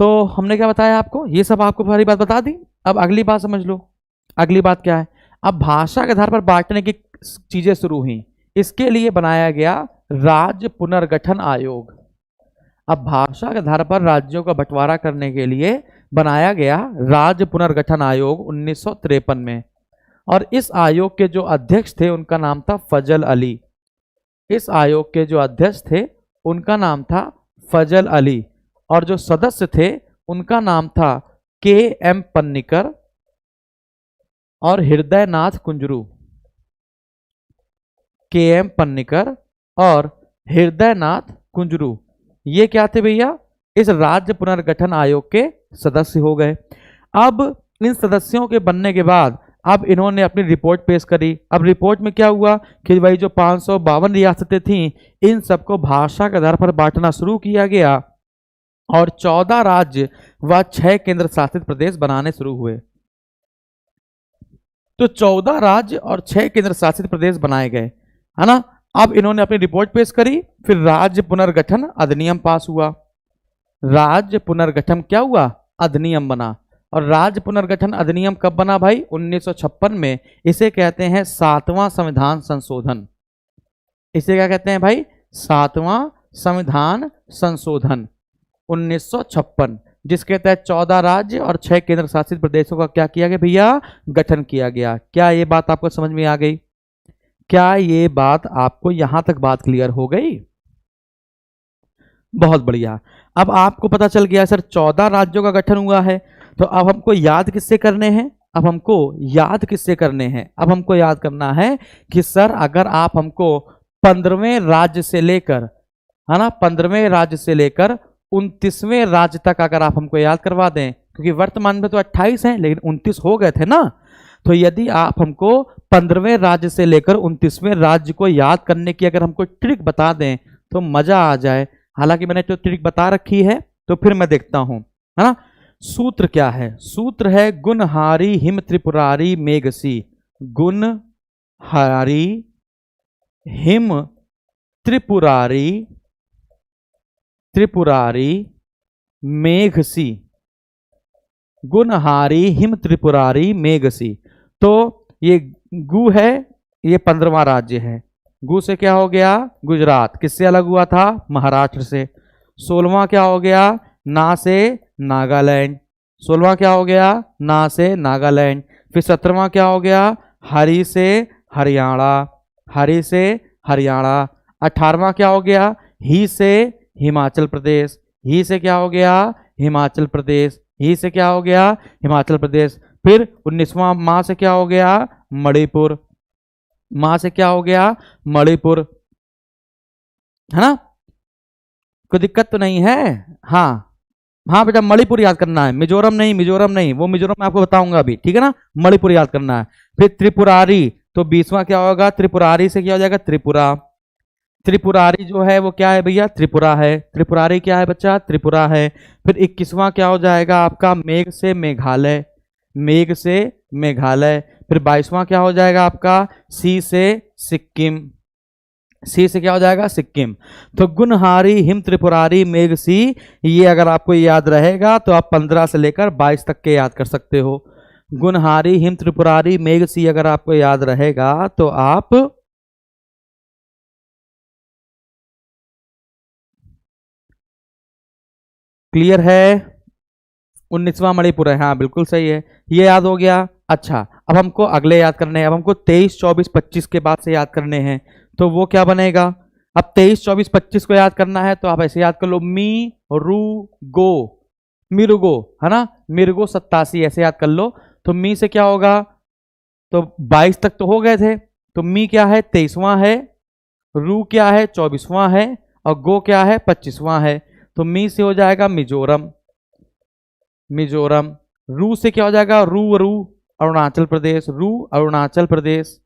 तो हमने क्या बताया आपको, ये सब आपको सारी बात बता दी। अब अगली बात समझ लो। अगली बात क्या है, अब भाषा के आधार पर बांटने की चीजें शुरू हुई, इसके लिए बनाया गया राज्य पुनर्गठन आयोग। अब भाषा के आधार पर राज्यों का बंटवारा करने के लिए बनाया गया राज्य पुनर्गठन आयोग 1953 में। और इस आयोग के जो अध्यक्ष थे उनका नाम था फजल अली। इस आयोग के जो अध्यक्ष थे उनका नाम था फजल अली, और जो सदस्य थे उनका नाम था के.एम. पन्नीकर और हृदयनाथ कुंजरू। के.एम. पन्नीकर और हृदयनाथ कुंजरू, ये क्या थे भैया, इस राज्य पुनर्गठन आयोग के सदस्य हो गए। अब इन सदस्यों के बनने के बाद अब इन्होंने अपनी रिपोर्ट पेश करी। अब रिपोर्ट में क्या हुआ कि भाई जो 552 रियासतें थीं, इन सबको भाषा के आधार पर बांटना शुरू किया गया और 14 राज्य व 6 केंद्र शासित प्रदेश बनाने शुरू हुए। तो 14 राज्य और 6 केंद्र शासित प्रदेश बनाए गए, है ना। अब इन्होंने अपनी रिपोर्ट पेश करी, फिर राज्य पुनर्गठन अधिनियम पास हुआ। राज्य पुनर्गठन क्या हुआ, अधिनियम बना। और राज्य पुनर्गठन अधिनियम कब बना भाई, 1956 में। इसे कहते हैं 7वां संविधान संशोधन। इसे क्या कहते हैं भाई, 7वां संविधान संशोधन 1956, जिसके तहत 14 राज्य और 6 केंद्र शासित प्रदेशों का क्या किया गया भैया, गठन किया गया। क्या ये बात आपको समझ में आ गई? क्या ये बात आपको यहां तक बात क्लियर हो गई? बहुत बढ़िया। अब आपको पता चल गया सर 14 राज्यों का गठन हुआ है, तो अब हमको याद किससे करने हैं, अब हमको याद किससे करने हैं, अब हमको याद करना है कि सर अगर आप हमको 15वें राज्य से लेकर, है ना, 15वें राज्य से लेकर 29वें राज्य तक अगर आप हमको याद करवा दें, क्योंकि वर्तमान में तो 28 हैं लेकिन 29 हो गए थे ना, तो यदि आप हमको 15वें राज्य से लेकर 29वें राज्य को याद करने की अगर हमको ट्रिक बता दें तो मजा आ जाए। हालांकि मैंने तो ट्रिक बता रखी है, तो फिर मैं देखता हूं, है ना। सूत्र क्या है, सूत्र है गुणहारी हिम त्रिपुरारी मेघसी। गुणहारी हिम त्रिपुरारी त्रिपुरारी मेघसी। गुणहारी हिम त्रिपुरारी मेघसी। तो ये गु है, ये 15वां राज्य है। गु से क्या हो गया, गुजरात। किससे अलग हुआ था, महाराष्ट्र से। 16वां क्या हो गया, ना से नागालैंड। 16वां क्या हो गया, ना से नागालैंड। फिर 17वां क्या हो गया, हरी से हरियाणा। हरी से हरियाणा। 18वां क्या हो गया, ही से हिमाचल प्रदेश। ही से क्या हो गया, हिमाचल प्रदेश। ही से क्या हो गया, हिमाचल प्रदेश। फिर 19वां मां से क्या हो गया, मणिपुर। मां से क्या हो गया, मणिपुर, है ना। कोई दिक्कत तो नहीं है? हाँ हाँ बेटा, मणिपुर याद करना है, मिजोरम नहीं, मिजोरम नहीं, वो मिजोरम मैं आपको बताऊंगा अभी, ठीक है ना। मणिपुर याद करना है। फिर त्रिपुरारी, तो 20वां क्या होगा, त्रिपुरारी से क्या हो जाएगा, त्रिपुरा। त्रिपुरारी जो है वो क्या है भैया, त्रिपुरा है। त्रिपुरारी क्या है बच्चा, त्रिपुरा है। फिर 21वां क्या हो जाएगा आपका, मेघ से मेघालय। मेघ से मेघालय। फिर 22वां क्या हो जाएगा आपका, सी से सिक्किम। सी से क्या हो जाएगा, सिक्किम। तो गुणहारी हिम त्रिपुरारी मेघ सी, ये अगर आपको याद रहेगा तो आप 15 से लेकर 22 तक के याद कर सकते हो। गुणहारी हिम त्रिपुरारी मेघ सी अगर आपको याद रहेगा तो आप क्लियर है। 19वां मणिपुर है, हाँ बिल्कुल सही है, ये याद हो गया। अच्छा, अब हमको अगले याद करने हैं। अब हमको 23, 24, 25 के बाद से याद करने हैं, तो वो क्या बनेगा। अब 23, 24, 25 को याद करना है तो आप ऐसे याद कर लो, मी रू गो, मिरुगो, है ना, मिरुगो 87, ऐसे याद कर लो। तो मी से क्या होगा, तो 22 तक तो हो गए थे, तो मी क्या है, 23वां है। रू क्या है, 24वां है। और गो क्या है, 25वां है। तो मी से हो जाएगा मिजोरम। मिजोरम। रू से क्या हो जाएगा, रू अरुणाचल प्रदेश। रू अरुणाचल प्रदेश,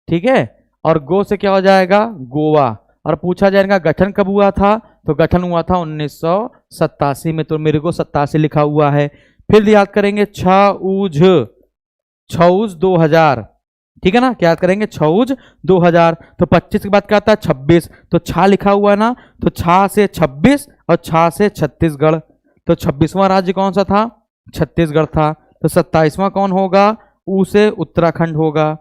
ठीक है। और गो से क्या हो जाएगा, गोवा। और पूछा जाएगा गठन कब हुआ था, तो गठन हुआ था 1987 में, तो मेरे को 87 लिखा हुआ है। फिर याद करेंगे छऊज 2000, ठीक है ना, क्या याद करेंगे, छऊज 2000। तो 25 के बाद क्या आता है, 26, तो छा लिखा हुआ है ना, तो छा से 26 और छा से छत्तीसगढ़। तो 26वां राज्य कौन सा था? छत्तीसगढ़ था। तो 27वां कौन होगा? ऊ से उत्तराखंड होगा,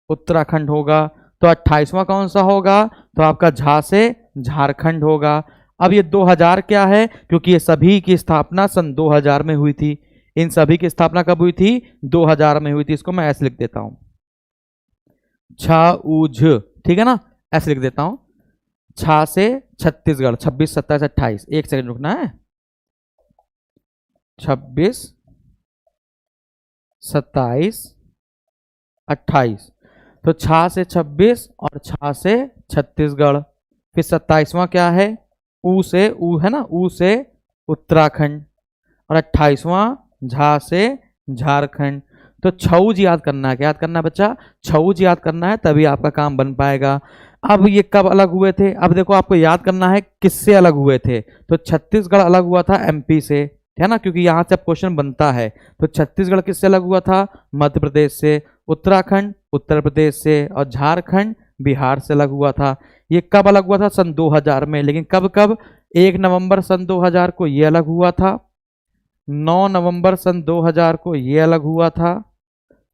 उत्तराखंड होगा। तो 28वां कौन सा होगा? तो आपका झा से झारखंड होगा। अब ये 2000 क्या है? क्योंकि ये सभी की स्थापना सन 2000 में हुई थी। इन सभी की स्थापना कब हुई थी? 2000 में हुई थी। इसको मैं ऐसे लिख देता हूं, छा ऊ झ, ठीक है ना, ऐसे लिख देता हूं। छा से छत्तीसगढ़, 26, 27, 28, एक सेकंड रुकना है, 26, 27, 28। तो छा से 26 और छा से छत्तीसगढ़। फिर 27वां क्या है? ऊ से, ऊ है ना, ऊ से उत्तराखंड। और 28वां झा से झारखंड। तो छऊज याद करना है। क्या याद करना है बच्चा? छऊज याद करना है, तभी आपका काम बन पाएगा। अब ये कब अलग हुए थे? अब देखो आपको याद करना है किससे अलग हुए थे। तो छत्तीसगढ़ अलग हुआ था एमपी से, है ना, क्योंकि यहां से अब क्वेश्चन बनता है। तो छत्तीसगढ़ किससे अलग हुआ था? मध्य प्रदेश से। उत्तराखंड उत्तर प्रदेश से। और झारखंड बिहार से अलग हुआ था। ये कब अलग हुआ था? सन 2000 में। लेकिन कब कब? 1 नवंबर सन 2000 को ये अलग हुआ था, 9 नवंबर सन 2000 को ये अलग हुआ था,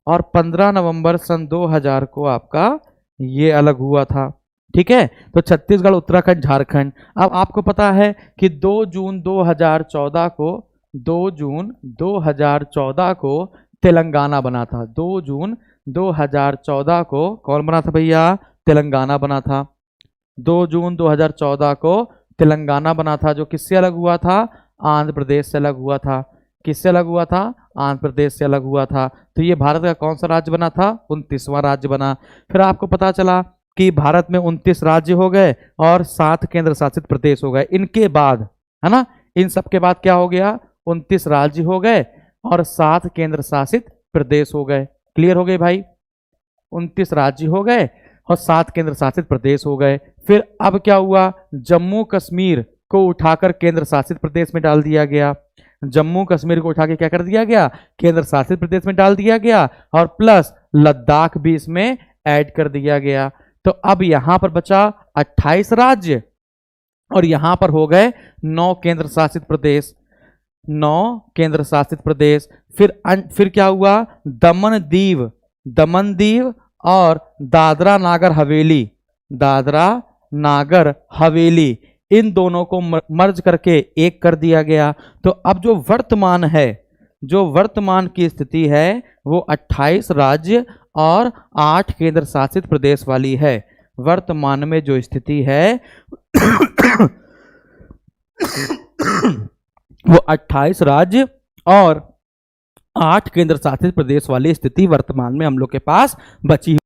और 15 नवंबर सन 2000 को आपका ये अलग हुआ था। ठीक है, तो छत्तीसगढ़, उत्तराखंड, झारखंड। अब आपको पता है कि 2 जून 2014 को, 2 जून 2014 को तेलंगाना बना था। 2 जून 2014 को कौन बना था भैया? तेलंगाना बना था। 2 जून 2014 को तेलंगाना बना था, जो किससे अलग हुआ था? आंध्र प्रदेश से अलग हुआ था। किससे अलग हुआ था? आंध्र प्रदेश से अलग हुआ था। तो ये भारत का कौन सा राज्य बना था? 29वां राज्य बना। फिर आपको पता चला कि भारत में 29 राज्य हो गए और 7 केंद्र शासित प्रदेश हो गए। इनके बाद, है ना, इन सब के बाद क्या हो गया? 29 राज्य हो गए और 7 केंद्र शासित प्रदेश हो गए। क्लियर हो गए भाई? 29 राज्य हो गए और 7 केंद्र शासित प्रदेश हो गए। फिर अब क्या हुआ? जम्मू कश्मीर को उठाकर केंद्र शासित प्रदेश में डाल दिया गया। जम्मू कश्मीर को उठा के क्या कर दिया गया? केंद्र शासित प्रदेश में डाल दिया गया, और प्लस लद्दाख भी इसमें ऐड कर दिया गया। तो अब यहां पर बचा 28 राज्य और यहां पर हो गए 9 केंद्र शासित प्रदेश। 9 केंद्र शासित प्रदेश। फिर क्या हुआ? दमन दीव, दमन दीव और दादरा नागर हवेली, दादरा नागर हवेली, इन दोनों को मर्ज करके एक कर दिया गया। तो अब जो वर्तमान है, जो वर्तमान की स्थिति है, वो 28 राज्य और 8 केंद्र शासित प्रदेश वाली है। वर्तमान में जो स्थिति है वो 28 राज्य और 8 केंद्र शासित प्रदेश वाली स्थिति वर्तमान में हम लोग के पास बची